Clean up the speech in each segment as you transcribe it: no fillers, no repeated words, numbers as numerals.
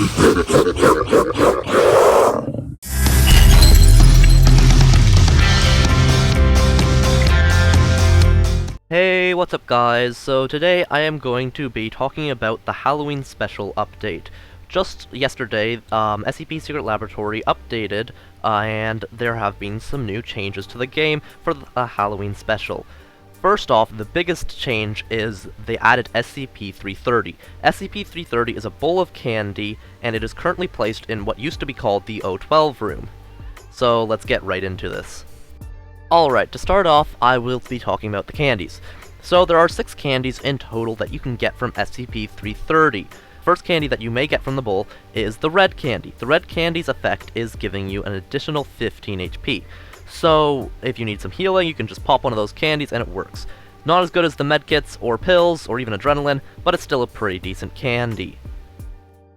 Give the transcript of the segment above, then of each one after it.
Hey, what's up guys? So today I am going to be talking about the Halloween special update. Just yesterday, SCP Secret Laboratory updated, and there have been some new changes to the game for the Halloween special. First off, the biggest change is they added SCP-330. SCP-330 is a bowl of candy, and it is currently placed in what used to be called the O12 room. So let's get right into this. Alright, to start off, I will be talking about the candies. So there are 6 candies in total that you can get from SCP-330. First candy that you may get from the bowl is the red candy. The red candy's effect is giving you an additional 15 HP. So if you need some healing, you can just pop one of those candies and it works. Not as good as the medkits or pills or even adrenaline, but it's still a pretty decent candy.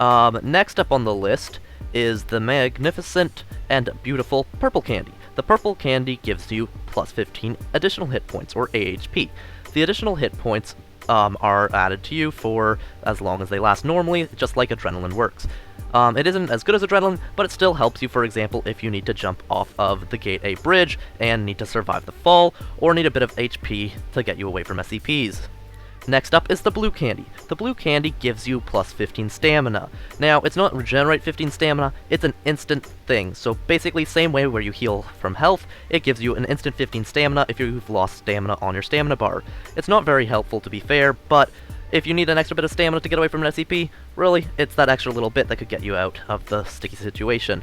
Next up on the list is the magnificent and beautiful purple candy. The purple candy gives you plus 15 additional hit points, or AHP. The additional hit points are added to you for as long as they last normally, just like adrenaline works. It isn't as good as adrenaline, but it still helps you, for example, if you need to jump off of the Gate A bridge and need to survive the fall, or need a bit of HP to get you away from SCPs. Next up is the blue candy. The blue candy gives you plus 15 stamina. Now, it's not regenerate 15 stamina, it's an instant thing. So basically, same way where you heal from health, it gives you an instant 15 stamina if you've lost stamina on your stamina bar. It's not very helpful, to be fair, but if you need an extra bit of stamina to get away from an SCP, really, it's that extra little bit that could get you out of the sticky situation.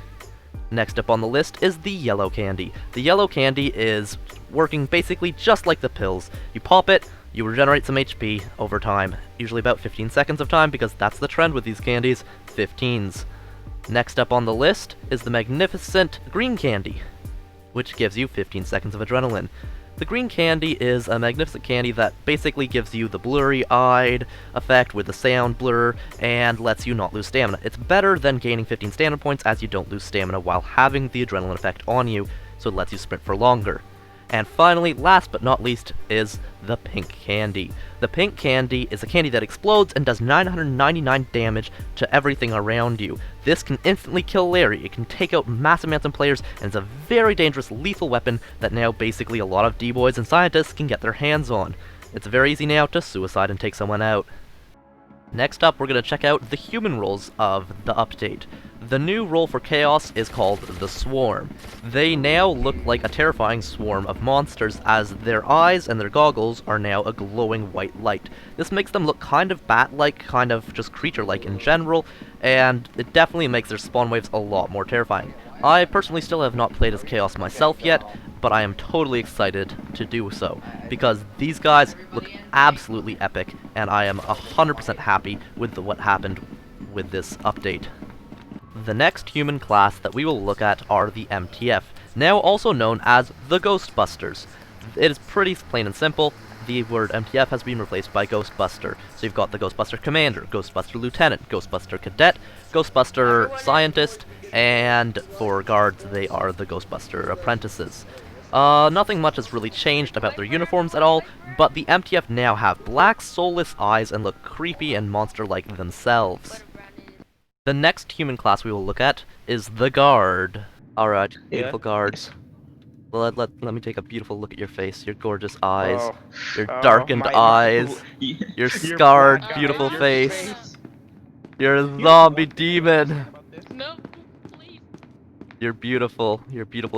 Next up on the list is the yellow candy. The yellow candy is working basically just like the pills. You pop it, you regenerate some HP over time, usually about 15 seconds of time, because that's the trend with these candies, 15s. Next up on the list is the magnificent green candy, which gives you 15 seconds of adrenaline. The green candy is a magnificent candy that basically gives you the blurry-eyed effect with the sound blur, and lets you not lose stamina. It's better than gaining 15 stamina points, as you don't lose stamina while having the adrenaline effect on you, so it lets you sprint for longer. And finally, last but not least, is the pink candy. The pink candy is a candy that explodes and does 999 damage to everything around you. This can instantly kill Larry, it can take out massive amounts of players, and it's a very dangerous lethal weapon that now basically a lot of D-boys and scientists can get their hands on. It's very easy now to suicide and take someone out. Next up, we're going to check out the human roles of the update. The new role for Chaos is called the Swarm. They now look like a terrifying swarm of monsters, as their eyes and their goggles are now a glowing white light. This makes them look kind of bat-like, kind of just creature-like in general, and it definitely makes their spawn waves a lot more terrifying. I personally still have not played as Chaos myself yet, but I am totally excited to do so, because these guys look absolutely epic, and I am 100% happy with what happened with this update. The next human class that we will look at are the MTF, now also known as the Ghostbusters. It is pretty plain and simple. The word MTF has been replaced by Ghostbuster. So you've got the Ghostbuster Commander, Ghostbuster Lieutenant, Ghostbuster Cadet, Ghostbuster Scientist, and for guards they are the Ghostbuster Apprentices. Nothing much has really changed about their uniforms at all, but the MTF now have black, soulless eyes and look creepy and monster-like themselves. The next human class we will look at is the Guard. Alright, beautiful guards. Let me take a beautiful look at your face, your gorgeous eyes, your darkened eyes, your scarred, beautiful face, your zombie demon. No, please. Your beautiful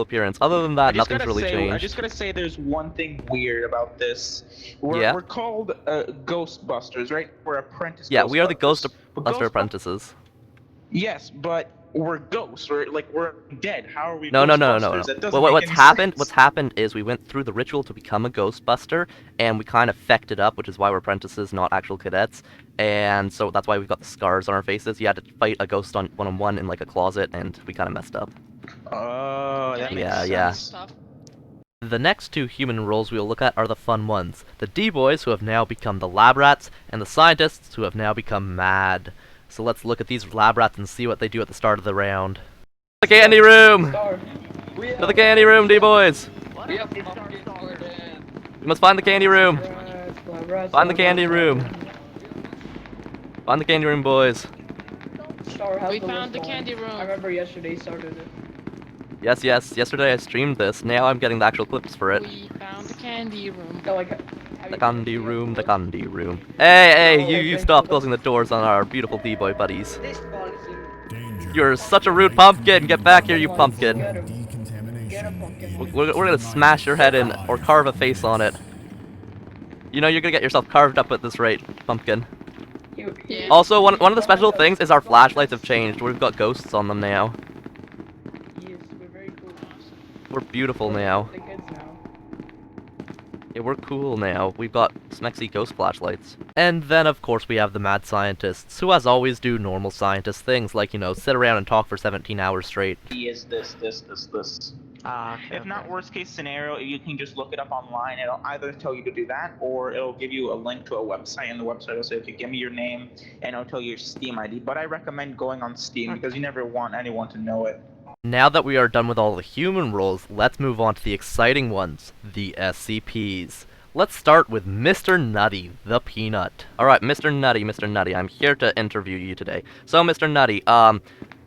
appearance. Other than that, nothing's really changed. I just gotta say, there's one thing weird about this. We're called Ghostbusters, right? We're apprentice. Yeah, we are the Ghostbuster Apprentices. Yes, but we're ghosts. We're dead. How are we? No. What's happened? Sense. What's happened is we went through the ritual to become a Ghostbuster, and we kind of fecked it up, which is why we're apprentices, not actual cadets. And so that's why we've got the scars on our faces. You had to fight a ghost one-on-one in like a closet, and we kind of messed up. Oh, that makes sense. Yeah. The next two human roles we will look at are the fun ones. The D-boys, who have now become the lab rats, and the scientists, who have now become mad. So let's look at these lab rats and see what they do at the start of the round. The candy room! To the candy room, D-boys! You must find the candy room! Find the candy room! Find the candy room, boys! Star, how's We the found list the going? candy room. I remember yesterday you started it. Yes, yesterday I streamed this, now I'm getting the actual clips for it. We found the candy room. So, like, have The you candy finished room, the list? candy room. Hey, Oh, you okay, stop so closing the let's- doors on our beautiful D-boy buddies. This ball is in. You're such a rude pumpkin, get back here, you Get pumpkin. him. Get him, pumpkin. We're gonna smash your head in, or carve a face on it. You know you're gonna get yourself carved up at this rate, pumpkin. Yeah. Also, one of the special things is our flashlights have changed. We've got ghosts on them now. Yes, we're very cool. We're beautiful We're now. the kids now. Yeah, we're cool now. We've got smexy ghost flashlights. And then, of course, we have the mad scientists, who as always do normal scientist things, like, you know, sit around and talk for 17 hours straight. He is this. Okay, If not worst case scenario, you can just look it up online. It'll either tell you to do that, or it'll give you a link to a website, and the website will say, okay, give me your name, and it'll tell you your Steam ID. But I recommend going on Steam because you never want anyone to know it. Now that we are done with all the human roles, let's move on to the exciting ones, the SCPs. Let's start with Mr. Nutty, the Peanut. Alright, Mr. Nutty, I'm here to interview you today. So, Mr. Nutty,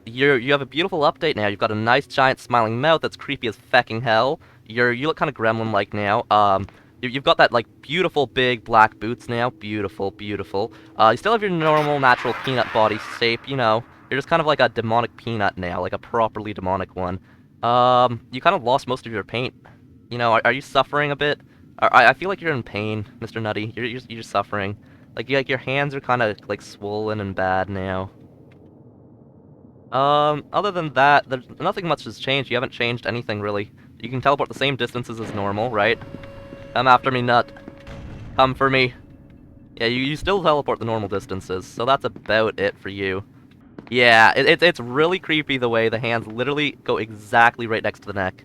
you have a beautiful update now. You've got a nice giant smiling mouth that's creepy as fecking hell. You look kind of gremlin-like now. You've got that, like, beautiful big black boots now. Beautiful. You still have your normal, natural peanut body shape, you know. You're just kind of like a demonic peanut now, like a properly demonic one. You kind of lost most of your paint. You know, are you suffering a bit? I feel like you're in pain, Mr. Nutty. You're suffering. Like your hands are kind of, like, swollen and bad now. Other than that, there's nothing much has changed. You haven't changed anything, really. You can teleport the same distances as normal, right? Come after me, Nut. Come for me. Yeah, you still teleport the normal distances, so that's about it for you. Yeah, it's really creepy the way the hands literally go exactly right next to the neck.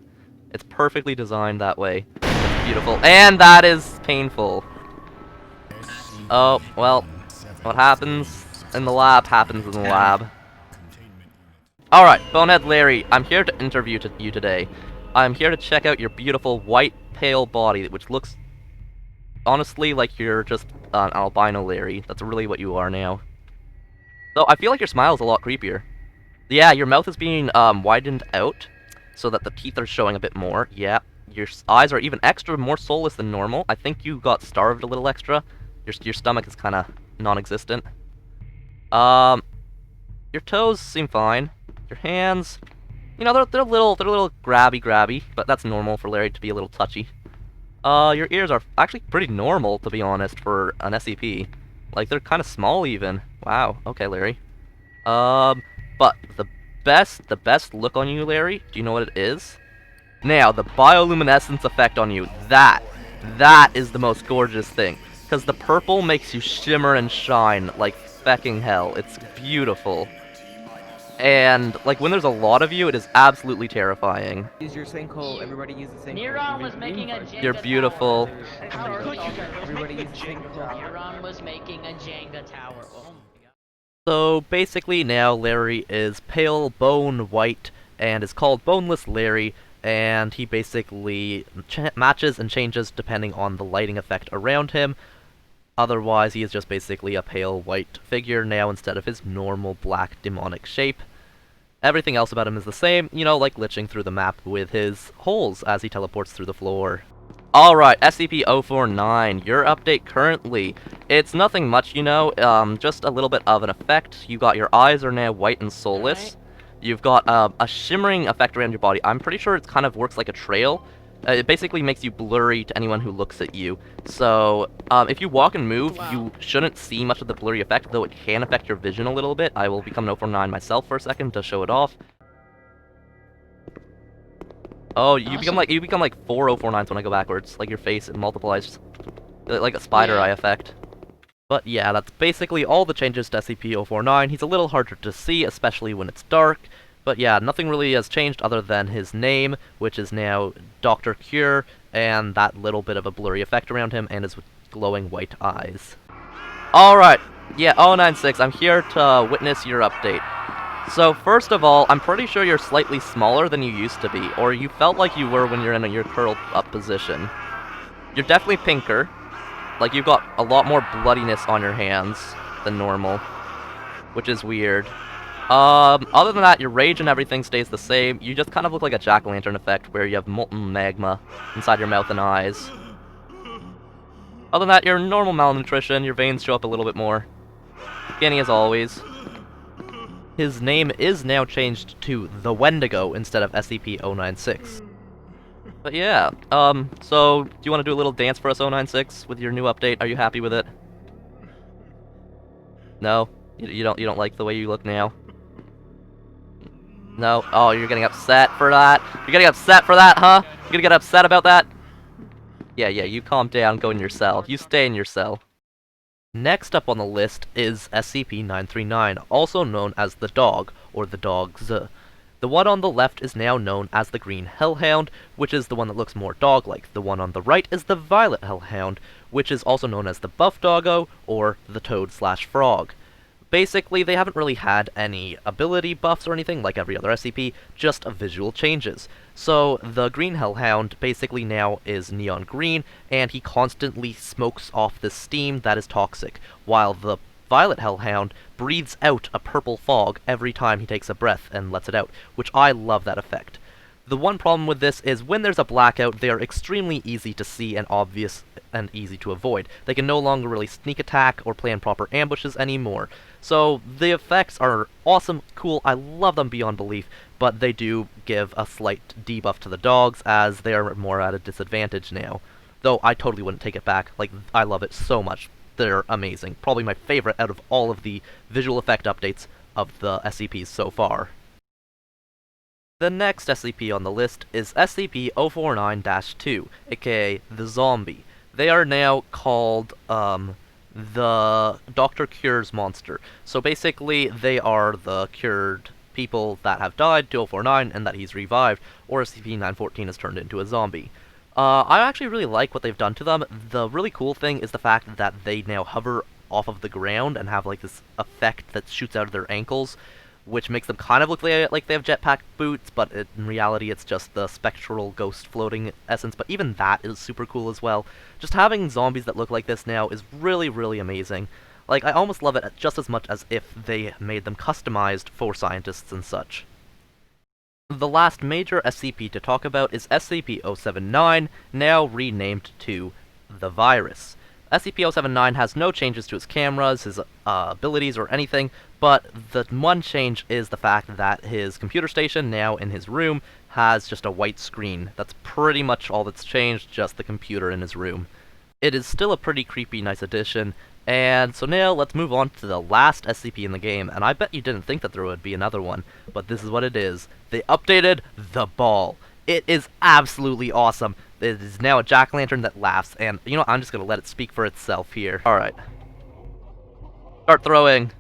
It's perfectly designed that way. It's beautiful. And that is painful. Oh, well, what happens in the lab happens in the lab. Alright, Bonehead Larry, I'm here to interview you today. I'm here to check out your beautiful white, pale body, which looks honestly like you're just an albino Larry. That's really what you are now. So I feel like your smile is a lot creepier. Yeah, your mouth is being widened out so that the teeth are showing a bit more. Yeah, your eyes are even extra more soulless than normal. I think you got starved a little extra. Your stomach is kind of non-existent. Your toes seem fine. Your hands, you know, they're a little grabby, but that's normal for Larry to be a little touchy. Your ears are actually pretty normal, to be honest, for an SCP. Like, they're kind of small even. Wow, okay, Larry. But the best look on you, Larry, do you know what it is? Now, the bioluminescence effect on you, that is the most gorgeous thing. Because the purple makes you shimmer and shine like fecking hell. It's beautiful. And, like, when there's a lot of you, it is absolutely terrifying. Use your sinkhole. Everybody use the sinkhole. Neuron was making a Jenga You're beautiful. Tower. Everybody use the sinkhole. Neuron was making a Jenga tower. Oh my god. So, basically now Larry is pale bone white and is called Boneless Larry, and he basically matches and changes depending on the lighting effect around him. Otherwise, he is just basically a pale white figure now instead of his normal black demonic shape. Everything else about him is the same, you know, like glitching through the map with his holes as he teleports through the floor. Alright, SCP-049, your update currently. It's nothing much, you know, just a little bit of an effect. You got your eyes are now white and soulless. Alright. You've got a shimmering effect around your body. I'm pretty sure it kind of works like a trail. It basically makes you blurry to anyone who looks at you. So, if you walk and move, Wow. you shouldn't see much of the blurry effect, though it can affect your vision a little bit. I will become an 049 myself for a second to show it off. Oh, you become like 4 049s when I go backwards. Like your face, it multiplies like a spider eye effect. But yeah, that's basically all the changes to SCP-049. He's a little harder to see, especially when it's dark. But yeah, nothing really has changed other than his name, which is now Dr. Cure, and that little bit of a blurry effect around him, and his glowing white eyes. Alright, yeah, 096, I'm here to witness your update. So, first of all, I'm pretty sure you're slightly smaller than you used to be, or you felt like you were when you're in your curled up position. You're definitely pinker. Like, you've got a lot more bloodiness on your hands than normal, which is weird. Other than that, your rage and everything stays the same. You just kind of look like a jack-o'-lantern effect where you have molten magma inside your mouth and eyes. Other than that, your normal malnutrition, your veins show up a little bit more. Skinny as always. His name is now changed to the Wendigo instead of SCP-096. But yeah, so do you want to do a little dance for us, 096, with your new update? Are you happy with it? No? You don't like the way you look now? No? Oh, you're getting upset for that? You're getting upset for that, huh? You're gonna get upset about that? Yeah, you calm down, go in your cell. You stay in your cell. Next up on the list is SCP-330, also known as the Dog, or the Dogs. The one on the left is now known as the Green Hellhound, which is the one that looks more dog-like. The one on the right is the Violet Hellhound, which is also known as the Buff Doggo, or the Toad/Frog. Basically, they haven't really had any ability buffs or anything like every other SCP, just visual changes. So, the Green Hellhound basically now is neon green, and he constantly smokes off this steam that is toxic, while the Violet Hellhound breathes out a purple fog every time he takes a breath and lets it out, which I love that effect. The one problem with this is when there's a blackout, they are extremely easy to see and obvious and easy to avoid. They can no longer really sneak attack or plan proper ambushes anymore. So the effects are awesome, cool, I love them beyond belief, but they do give a slight debuff to the dogs as they are more at a disadvantage now. Though I totally wouldn't take it back, like, I love it so much. They're amazing. Probably my favorite out of all of the visual effect updates of the SCPs so far. The next SCP on the list is SCP-049-2, aka the Zombie. They are now called, the Dr. Cure's monster. So basically, they are the cured people that have died, 2049, and that he's revived, or SCP-914 has turned into a zombie. I actually really like what they've done to them. The really cool thing is the fact that they now hover off of the ground and have like this effect that shoots out of their ankles, which makes them kind of look like they have jetpack boots, but in reality it's just the spectral ghost floating essence, but even that is super cool as well. Just having zombies that look like this now is really, really amazing. Like, I almost love it just as much as if they made them customized for scientists and such. The last major SCP to talk about is SCP-079, now renamed to the Virus. SCP-079 has no changes to his cameras, his abilities, or anything, but the one change is the fact that his computer station, now in his room, has just a white screen. That's pretty much all that's changed, just the computer in his room. It is still a pretty creepy, nice addition, and so now let's move on to the last SCP in the game, and I bet you didn't think that there would be another one, but this is what it is. They updated the Ball. It is absolutely awesome. It is now a jack-o'-lantern that laughs, and, you know, I'm just gonna let it speak for itself here. Alright. Start throwing.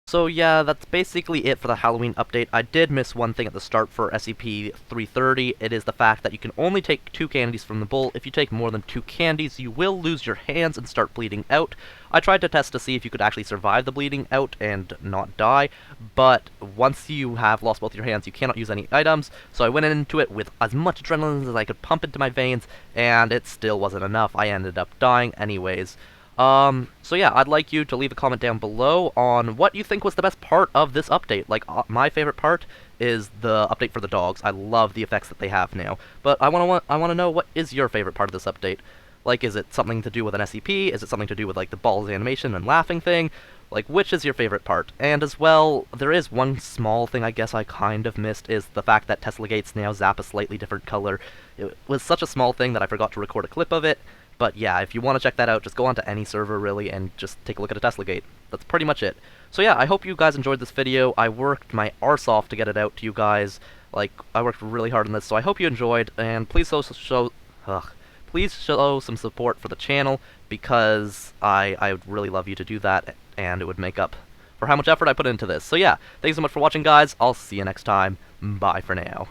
So yeah, that's basically it for the Halloween update. I did miss one thing at the start for SCP-330. It is the fact that you can only take 2 candies from the bowl. If you take more than 2 candies, you will lose your hands and start bleeding out. I tried to test to see if you could actually survive the bleeding out and not die, but once you have lost both your hands, you cannot use any items, so I went into it with as much adrenaline as I could pump into my veins, and it still wasn't enough. I ended up dying anyways. So yeah, I'd like you to leave a comment down below on what you think was the best part of this update. Like, my favorite part is the update for the dogs. I love the effects that they have now. But I wanna know, what is your favorite part of this update? Like, is it something to do with an SCP? Is it something to do with, like, the balls animation and laughing thing? Like, which is your favorite part? And as well, there is one small thing I guess I kind of missed, is the fact that Tesla Gates now zap a slightly different color. It was such a small thing that I forgot to record a clip of it. But yeah, if you want to check that out, just go onto any server, really, and just take a look at a Tesla Gate. That's pretty much it. So yeah, I hope you guys enjoyed this video. I worked my arse off to get it out to you guys. Like, I worked really hard on this, so I hope you enjoyed, and please please show some support for the channel, because I would really love you to do that, and it would make up for how much effort I put into this. So yeah, thanks so much for watching, guys. I'll see you next time. Bye for now.